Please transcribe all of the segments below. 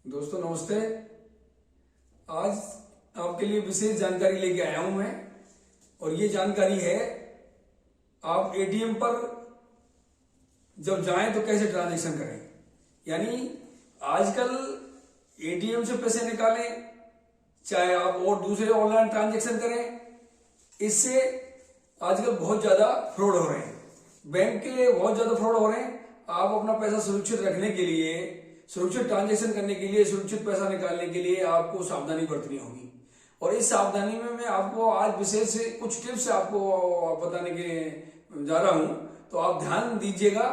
दोस्तों नमस्ते। आज आपके लिए विशेष जानकारी लेके आया हूं मैं। और ये जानकारी है, आप एटीएम पर जब जाएं तो कैसे ट्रांजैक्शन करें। यानी आजकल एटीएम से पैसे निकालें, चाहे आप और दूसरे ऑनलाइन ट्रांजैक्शन करें, इससे आजकल बहुत ज्यादा फ्रॉड हो रहे हैं। बैंक के बहुत ज्यादा फ्रॉड हो रहे हैं। आप अपना पैसा सुरक्षित रखने के लिए, सुरक्षित ट्रांजैक्शन करने के लिए, सुरक्षित पैसा निकालने के लिए आपको सावधानी बरतनी होगी। और इस सावधानी में मैं आपको आज विशेष कुछ टिप्स आपको बताने के लिए जा रहा हूं। तो आप ध्यान दीजिएगा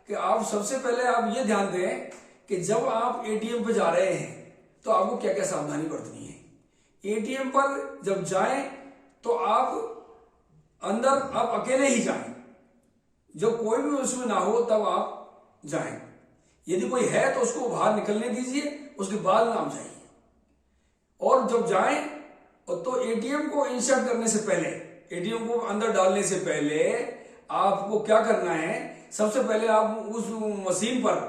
कि आप सबसे पहले आप ये ध्यान दें कि जब आप एटीएम पे जा रहे हैं तो आपको क्या क्या सावधानी बरतनी है। एटीएम पर जब जाएं तो आप अंदर आप अकेले ही जाएं, जब कोई भी उसमें ना हो तब आप जाएं। यदि कोई है तो उसको बाहर निकलने दीजिए, उसके बाद में आप जाइए। और जब जाएं तो एटीएम को इंसर्ट करने से पहले, एटीएम को अंदर डालने से पहले आपको क्या करना है, सबसे पहले आप उस मशीन पर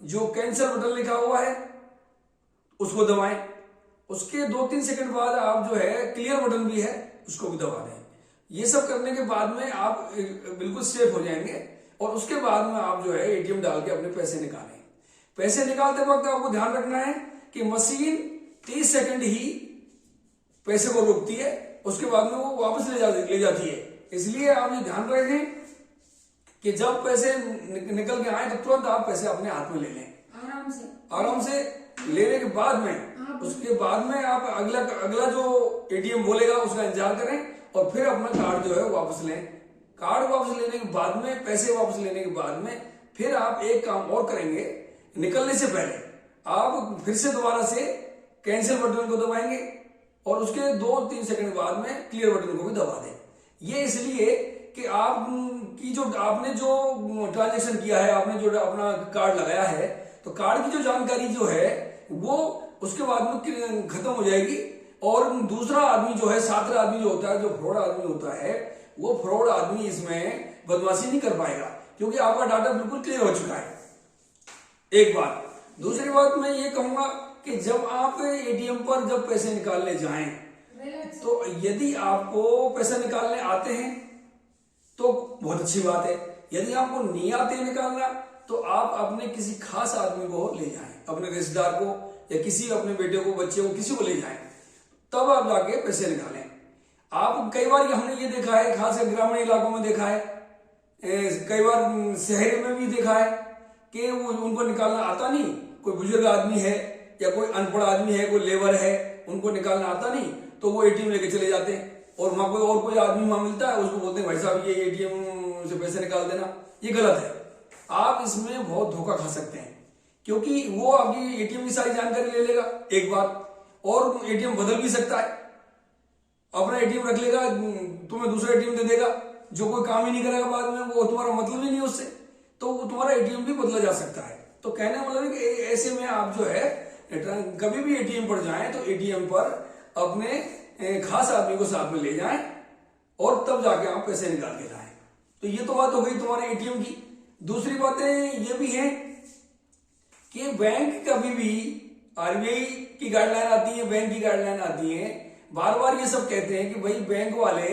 जो कैंसिल बटन लिखा हुआ है उसको दबाएं। उसके 2-3 सेकंड बाद आप जो है क्लियर बटन भी है उसको भी दबा दें। ये सब करने के बाद में आप बिल्कुल सेफ हो जाएंगे। और उसके बाद में आप जो है एटीएम डाल के अपने पैसे निकालें। पैसे निकालते वक्त आपको ध्यान रखना है कि मशीन 30 सेकंड ही पैसे को रोकती है, उसके बाद में वो वापस ले जाती है। इसलिए आप ये ध्यान रखें कि जब पैसे निकल के आए तो तुरंत आप पैसे अपने हाथ में ले लें, आराम से लेने के बाद में, उसके बाद में आप अगला जो एटीएम बोलेगा उसका इंतजार करें और फिर अपना कार्ड जो है वापस लें। कार्ड वापस लेने के बाद में, पैसे वापस लेने के बाद में फिर आप एक काम और करेंगे। निकलने से पहले आप फिर से दोबारा से कैंसिल बटन को दबाएंगे और उसके 2-3 सेकंड बाद में क्लियर बटन को भी दबा दें। ये इसलिए कि आपकी जो आपने जो ट्रांजैक्शन किया है, आपने जो अपना कार्ड लगाया है, तो कार्ड की जो जानकारी जो है वो उसके बाद में खत्म हो जाएगी। और दूसरा आदमी जो है, सातरा आदमी जो होता है, जो फ्रॉड आदमी होता है, वो फ्रॉड आदमी इसमें बदमाशी नहीं कर पाएगा, क्योंकि आपका डाटा बिल्कुल क्लियर हो चुका है। एक बात। दूसरी बात मैं ये कहूंगा कि जब आप एटीएम पर जब पैसे निकालने जाएं, तो यदि आपको पैसे निकालने आते हैं तो बहुत अच्छी बात है। यदि आपको नहीं आते निकालना तो आप अपने किसी खास आदमी को ले जाएं, अपने रिश्तेदार को या किसी अपने बेटे को, बच्चे को, किसी को ले जाएं, तब आप जाके पैसे निकालें। आप कई बार हमने ये देखा है, खासकर ग्रामीण इलाकों में देखा है, कई बार शहर में भी देखा है कि वो उनको निकालना आता नहीं। कोई बुजुर्ग आदमी है या कोई अनपढ़ आदमी है, कोई लेबर है, उनको निकालना आता नहीं, तो वो एटीएम लेके चले जाते हैं। और वहां कोई आदमी वहां मिलता है, उसको बोलते हैं भाई साहब ये एटीएम से पैसे निकाल देना। ये गलत है। आप इसमें बहुत धोखा खा सकते हैं, क्योंकि वो आपकी एटीएम की सारी जानकारी ले लेगा एक बार, और एटीएम बदल भी सकता है। अपना एटीएम रख लेगा, तुम्हें दूसरा एटीएम दे देगा जो कोई काम ही नहीं करेगा बाद में, वो तुम्हारा मतलब ही नहीं उससे, तो वो तुम्हारा एटीएम भी बदला जा सकता है। तो कहने का मतलब है कि ऐसे में आप जो है कभी भी एटीएम पर जाएं तो एटीएम पर अपने खास आदमी को साथ में ले जाएं और तब जाके आप पैसे निकाल के लाएं। तो ये तो बात हो गई तुम्हारे एटीएम की। दूसरी बातें ये भी हैं कि बैंक कभी भी, आरबीआई की गाइडलाइन आती है, बैंक की गाइडलाइन आती है, बार बार ये सब कहते हैं कि भाई बैंक वाले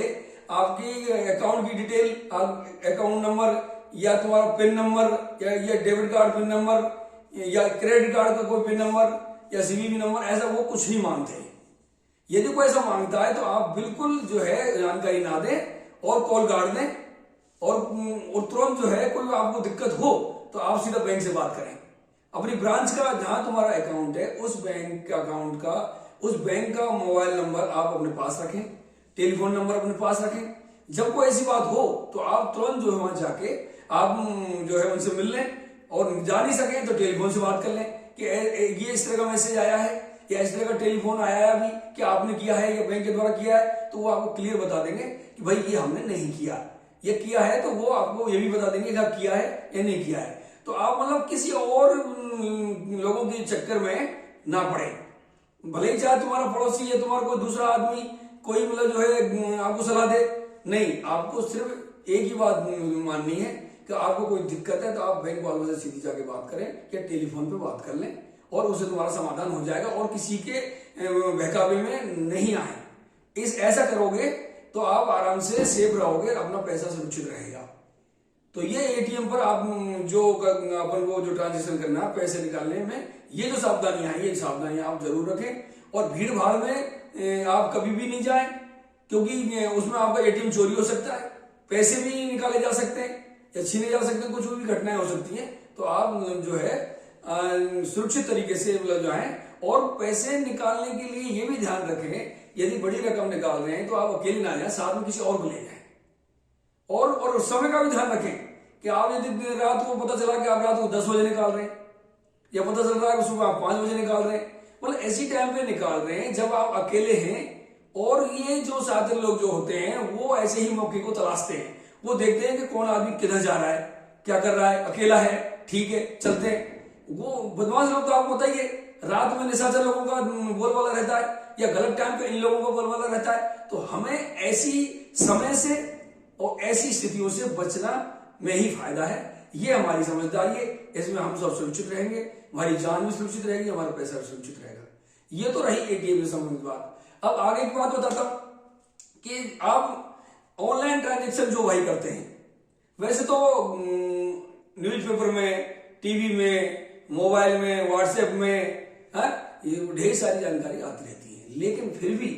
आपकी अकाउंट की डिटेल, अकाउंट नंबर या तुम्हारा पिन नंबर या डेबिट कार्ड पिन नंबर या क्रेडिट कार्ड का कोई पिन नंबर या सीवीवी नंबर, ऐसा वो कुछ नहीं मांगते। यदि कोई ऐसा मांगता है तो आप बिल्कुल जो है जानकारी ना दें और कॉल काट दें। और तुरंत जो है कोई आपको दिक्कत हो तो आप सीधा बैंक से बात करें। अपनी ब्रांच का, जहां तुम्हारा अकाउंट है, उस बैंक का अकाउंट का, उस बैंक का मोबाइल नंबर आप अपने पास रखें, टेलीफोन नंबर अपने पास रखें। जब कोई ऐसी बात हो तो आप तुरंत जो है वहां जाके आप जो है उनसे मिल लें, और जा नहीं सके तो टेलीफोन से बात कर लें कि ये इस तरह का मैसेज आया है या इस तरह का टेलीफोन आया है अभी, कि आपने किया है या बैंक के द्वारा किया है, तो वो आपको क्लियर बता देंगे कि भाई ये हमने नहीं किया, ये किया है, तो वो आपको ये भी बता देंगे कि आप किया है या नहीं किया है। तो आप मतलब किसी और लोगों के चक्कर में ना पड़े। भले ही चाहे तुम्हारा पड़ोसी या तुम्हारा कोई दूसरा आदमी कोई मतलब जो है आपको सलाह दे, नहीं, आपको सिर्फ एक ही बात माननी है कि आपको कोई दिक्कत है तो आप बैंक वालों से सीधी जाके बात करें या टेलीफोन पे बात कर लें और उससे तुम्हारा समाधान हो जाएगा और किसी के बहकावे में नहीं आए। ऐसा करोगे तो आप आराम से सेफ रहोगे, अपना पैसा सुरक्षित रहेगा। तो ये एटीएम पर आप जो अपन को जो ट्रांजेक्शन करना है पैसे निकालने में, ये जो सावधानियां हैं, ये सावधानियां आप जरूर रखें। और भीड़ भाड़ में आप कभी भी नहीं जाएं, क्योंकि उसमें आपका एटीएम चोरी हो सकता है, पैसे भी निकाले जा सकते हैं या छीने जा सकते हैं, कुछ भी घटनाएं हो सकती हैं। तो आप जो है सुरक्षित तरीके से जाएं। और पैसे निकालने के लिए ये भी ध्यान रखें, यदि बड़ी रकम निकाल रहे हैं तो आप अकेले ना जाएं, साथ में किसी और को ले जाएं। और समय का भी ध्यान रखें कि आप यदि रात को पता चला कि आप रात को 10 बजे निकाल रहे हैं या पता चल रहा है कि सुबह आप 5 बजे निकाल रहे हैं, मतलब ऐसी टाइम पे निकाल रहे हैं जब आप अकेले हैं। और ये जो साथी लोग जो होते हैं वो ऐसे ही मौके को तलाशते हैं, वो देखते हैं कि कौन आदमी किधर जा रहा है, क्या कर रहा है, अकेला है, ठीक है चलते हैं। वो बदमाश लोग तो आपको बताइए, रात में निशाचर लोगों का बोलबाला रहता है या गलत टाइम पे इन लोगों का बोलबाला रहता है। तो हमें ऐसी समय से और ऐसी स्थितियों से बचना में ही फायदा है। ये हमारी समझदारी है, इसमें हम सब सुरक्षित रहेंगे, हमारी जान भी सुरक्षित रहेगी, हमारा पैसा भी सुरक्षित रहेगा। ये तो रही एटीएम से संबंधित बात। अब आगे की बात बताता हूं कि आप ऑनलाइन ट्रांजेक्शन जो भाई करते हैं, वैसे तो न्यूज़पेपर में, टीवी में, मोबाइल में, व्हाट्सएप में ये ढेर सारी जानकारी आती रहती है, लेकिन फिर भी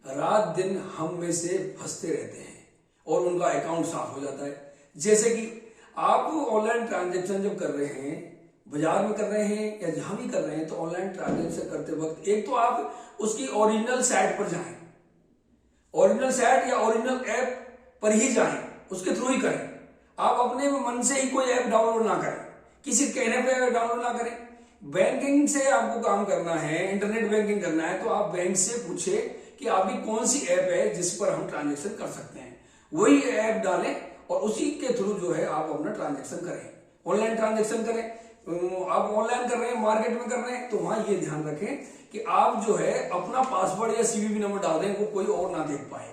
रात दिन हम में से फंसते रहते हैं और उनका अकाउंट साफ हो जाता है। जैसे कि आप ऑनलाइन ट्रांजेक्शन जब कर रहे हैं, बाजार में कर रहे हैं या जहां भी कर रहे हैं, तो ऑनलाइन ट्रांजेक्शन करते वक्त एक तो आप उसकी ओरिजिनल साइट पर जाएं, ओरिजिनल साइट या ओरिजिनल ऐप पर ही जाएं, उसके थ्रू ही करें। आप अपने मन से ही कोई ऐप डाउनलोड ना करें, किसी कहने पे डाउनलोड ना करें। बैंकिंग से आपको काम करना है, इंटरनेट बैंकिंग करना है, तो आप बैंक से पूछे कि आपकी कौन सी ऐप है जिस पर हम ट्रांजेक्शन कर सकते हैं, वही ऐप डालें और उसी के थ्रू जो है आप अपना ट्रांजेक्शन करें, ऑनलाइन ट्रांजेक्शन करें। आप ऑनलाइन कर रहे हैं, मार्केट में कर रहे हैं, तो वहां ये ध्यान रखें कि आप जो है अपना पासवर्ड या सीवीवी नंबर डाल दें, वो कोई और ना देख पाए।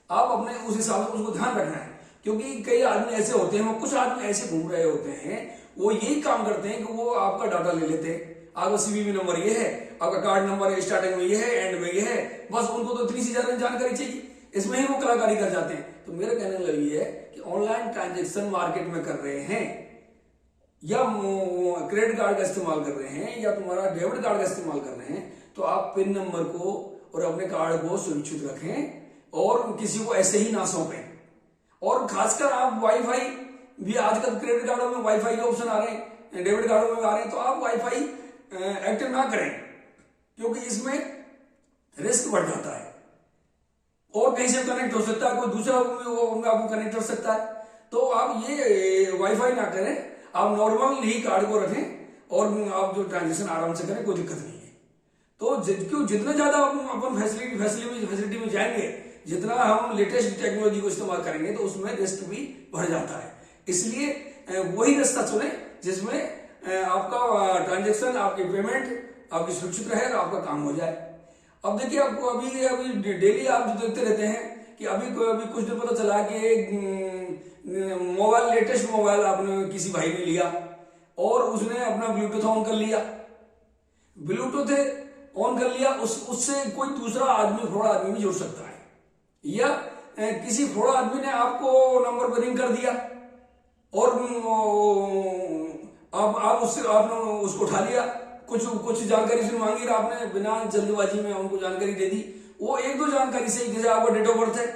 आप अपने उस हिसाब से उसको ध्यान रखना है, क्योंकि कई आदमी ऐसे होते हैं, वो कुछ आदमी ऐसे घूम रहे होते हैं, वो यही काम करते हैं कि वो आपका डाटा ले लेते हैं। आपका सीवीवी नंबर ये है, आपका कार्ड नंबर स्टार्टिंग में ये है, एंड में ये है, बस उनको तो इतनी सी ज्यादा जानकारी चाहिए, इसमें ही वो कलाकारी कर जाते हैं। तो मेरा कहने लगा ये है कि ऑनलाइन ट्रांजेक्शन मार्केट में कर रहे हैं या क्रेडिट कार्ड का इस्तेमाल कर रहे हैं या तुम्हारा डेबिट कार्ड का इस्तेमाल कर रहे हैं, तो आप पिन नंबर को और अपने कार्ड को सुरक्षित रखें और किसी को ऐसे ही ना सौंपें। और खासकर आप वाईफाई भी, आजकल क्रेडिट कार्डों में वाईफाई के ऑप्शन आ रहे हैं, डेबिट कार्डों में आ रहे हैं, तो आप वाईफाई एक्टिव ना करें, क्योंकि इसमें रिस्क बढ़ जाता है और कहीं से कनेक्ट हो सकता है, कोई दूसरा आपको कनेक्ट कर सकता है। तो आप ये वाईफाई ना करें, आप नॉर्मल ही कार्ड को रखें और आप जो ट्रांजेक्शन आराम से करें, कोई दिक्कत नहीं है। तो क्यों जितना ज्यादा अपन फैसिलिटी में जाएंगे, जितना हम लेटेस्ट टेक्नोलॉजी को इस्तेमाल करेंगे, तो उसमें रिस्क भी बढ़ जाता है। इसलिए वही रास्ता चुने जिसमें आपका ट्रांजेक्शन, आपकी पेमेंट आपकी सुरक्षित रहे और आपका काम हो जाए। अब देखिए, आपको अभी डेली आप जो देखते रहते हैं कि अभी कुछ दिन पता चला कि मोबाइल, लेटेस्ट मोबाइल आपने किसी भाई ने लिया और उसने अपना ब्लूटूथ ऑन कर लिया, ब्लूटूथ ऑन कर लिया, उससे कोई दूसरा आदमी, फ्रॉड आदमी भी जुड़ सकता है, या किसी फ्रॉड आदमी ने आपको नंबर पर रिंग कर दिया और आप आपने उसको उठा लिया, कुछ जानकारी उसने मांगी और आपने बिना जल्दबाजी में उनको जानकारी दे दी। वो एक दो जानकारी से, जैसे आपका डेट ऑफ बर्थ है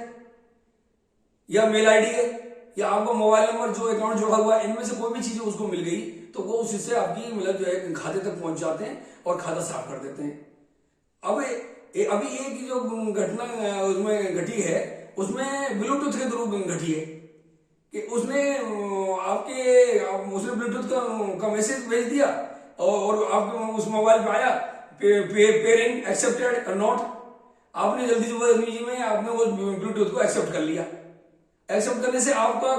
या मेल आईडी है या आपका मोबाइल नंबर जो अकाउंट जुड़ा हुआ है, इनमें से कोई भी चीज उसको मिल गई, तो वो उससे आपकी मतलब जो है खाते तक पहुंच जाते हैं और खाता साफ कर देते हैं। अब अभी एक जो घटना उसमें घटी है, उसमें ब्लूटूथ के थ्रू घटी है कि उसने ब्लूटूथ का मैसेज भेज दिया और आपके उस मोबाइल पे आया पेयरिंग एक्सेप्टेड और नॉट। आपने जल्दी में आपने वो ब्लूटूथ को एक्सेप्ट कर लिया। एक्सेप्ट करने से आपका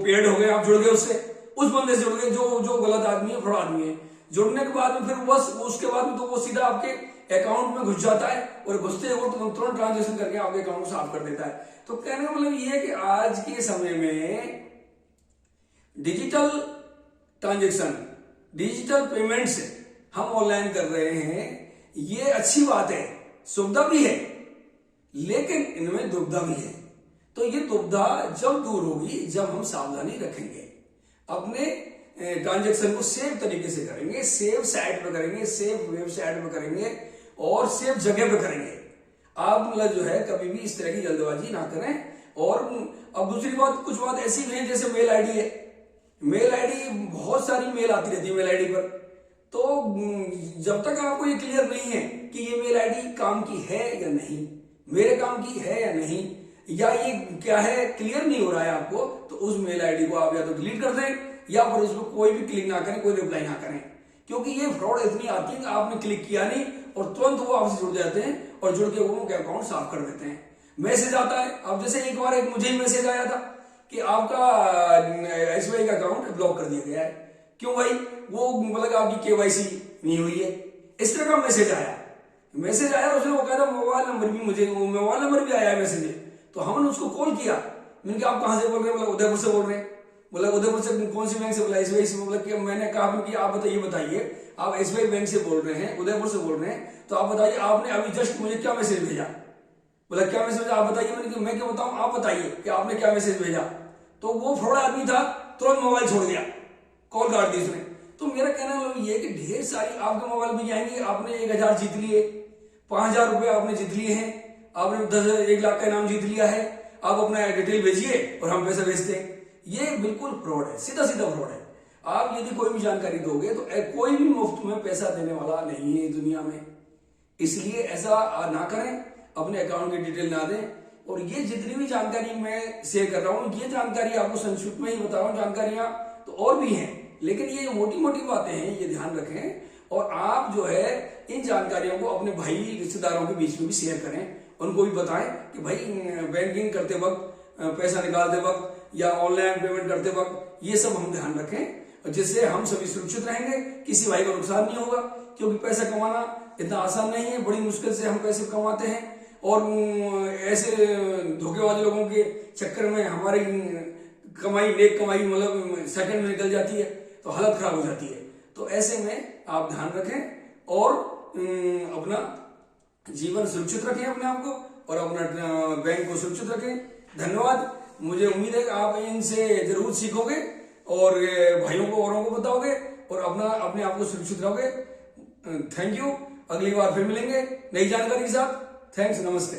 पेड हो गया, आप जुड़ गए उससे, उस बंदे से जुड़ गए जो गलत आदमी है, फ्रॉड आदमी है। जुड़ने के बाद में फिर बस उसके बाद में तो वो सीधा आपके अकाउंट में घुस जाता है और घुसते वो तुरंत ट्रांजेक्शन करके आपके अकाउंट को साफ कर देता है। तो कहने का मतलब ये है कि आज के समय में डिजिटल ट्रांजेक्शन, डिजिटल पेमेंट से हम ऑनलाइन कर रहे हैं, ये अच्छी बात है, सुविधा भी है, लेकिन इनमें दुविधा भी है। तो ये दुविधा जब दूर होगी जब हम सावधानी रखेंगे, अपने ट्रांजैक्शन को सेफ तरीके से करेंगे, सेफ साइट पे करेंगे, सेफ वेबसाइट पे करेंगे और सेफ जगह पे करेंगे। आप मतलब जो है कभी भी इस तरह की जल्दबाजी ना करें। और अब दूसरी बात, कुछ बात ऐसी भी है जैसे मेल आईडी है, मेल आईडी बहुत सारी मेल आती रहती है मेल आईडी पर। तो जब तक आपको ये क्लियर नहीं है कि ये मेल आईडी काम की है या नहीं, मेरे काम की है या नहीं, या ये क्या है क्लियर नहीं हो रहा है आपको, तो उस मेल आईडी को आप या तो डिलीट कर दें या फिर उसको कोई भी क्लिक ना करें, कोई रिप्लाई ना करें। क्योंकि ये फ्रॉड इतनी आती है कि आपने क्लिक किया नहीं और तुरंत वो आपसे जुड़ जाते हैं और जुड़ के वो अकाउंट साफ कर देते हैं। मैसेज आता है, अब जैसे एक बार मुझे ही मैसेज आया था कि आपका SBI का अकाउंट ब्लॉक कर दिया गया है। क्यों भाई? वो मतलब आपकी KYC नहीं हुई है, इस तरह का मैसेज आया। मैसेज आया, उसने वो कहा था मोबाइल नंबर भी, मुझे वो मोबाइल नंबर भी आया है मैसेज में। तो हमने उसको कॉल किया, मैंने कहा आप कहां से बोल रहे हैं? बोला उदयपुर से बोल रहे हैं। बोला उदयपुर से कौन सी बैंक से? बोला SBI से। बोला कि मैंने कहा कि आप बताइए आप SBI बैंक से बोल रहे हैं, उदयपुर से बोल रहे हैं, तो आप बताइए आपने अभी जस्ट मुझे क्या मैसेज भेजा? बोला क्या मैसेज भेजा आप बताइए। मैंने मैं क्या बताऊं, आप बताइए कि आपने क्या मैसेज भेजा। तो वो फ्रॉड आदमी था, तुरंत मोबाइल छोड़ दिया, कॉल काट दी उसने। तो मेरा कहना मतलब ये कि ढेर सारी आपके मोबाइल में जाएंगे, आपने 1000 जीत लिए, 5000 रुपए आपने जीत लिए हैं, आपने 1 लाख का इनाम जीत लिया है, आप अपना डिटेल भेजिए और हम पैसा भेजते हैं। ये बिल्कुल फ्रॉड है, सीधा सीधा फ्रॉड है। आप यदि कोई भी जानकारी दोगे तो कोई भी मुफ्त में पैसा देने वाला नहीं है दुनिया में, इसलिए ऐसा ना करें, अपने अकाउंट की डिटेल ना दें। और ये जितनी भी जानकारी मैं शेयर कर रहा हूं, ये जानकारी आपको संक्षिप्त में ही बता रहा हूं, जानकारियां तो और भी हैं, लेकिन ये मोटी मोटी बातें हैं, ये ध्यान रखें। और आप जो है इन जानकारियों को अपने भाई रिश्तेदारों के बीच में भी शेयर करें, उनको भी बताएं कि भाई बैंकिंग करते वक्त, पैसा निकालते वक्त या ऑनलाइन पेमेंट करते वक्त ये सब हम ध्यान रखें, जिससे हम सभी सुरक्षित रहेंगे, किसी भाई को नुकसान नहीं होगा। क्योंकि पैसा कमाना इतना आसान नहीं है, बड़ी मुश्किल से हम पैसे कमाते हैं और ऐसे धोखेबाज लोगों के चक्कर में हमारी कमाई, नेक कमाई मतलब सेकंड में निकल जाती है, तो हालत खराब हो जाती है। तो ऐसे में आप ध्यान रखें और अपना जीवन सुरक्षित रखें, अपने आप को और अपना बैंक को सुरक्षित रखें। धन्यवाद। मुझे उम्मीद है कि आप इनसे जरूर सीखोगे और भाइयों को, औरों को बताओगे और अपने आप को सुरक्षित रहोगे। Thank you. अगली बार फिर मिलेंगे नई जानकारी के साथ। थैंक्स, नमस्ते।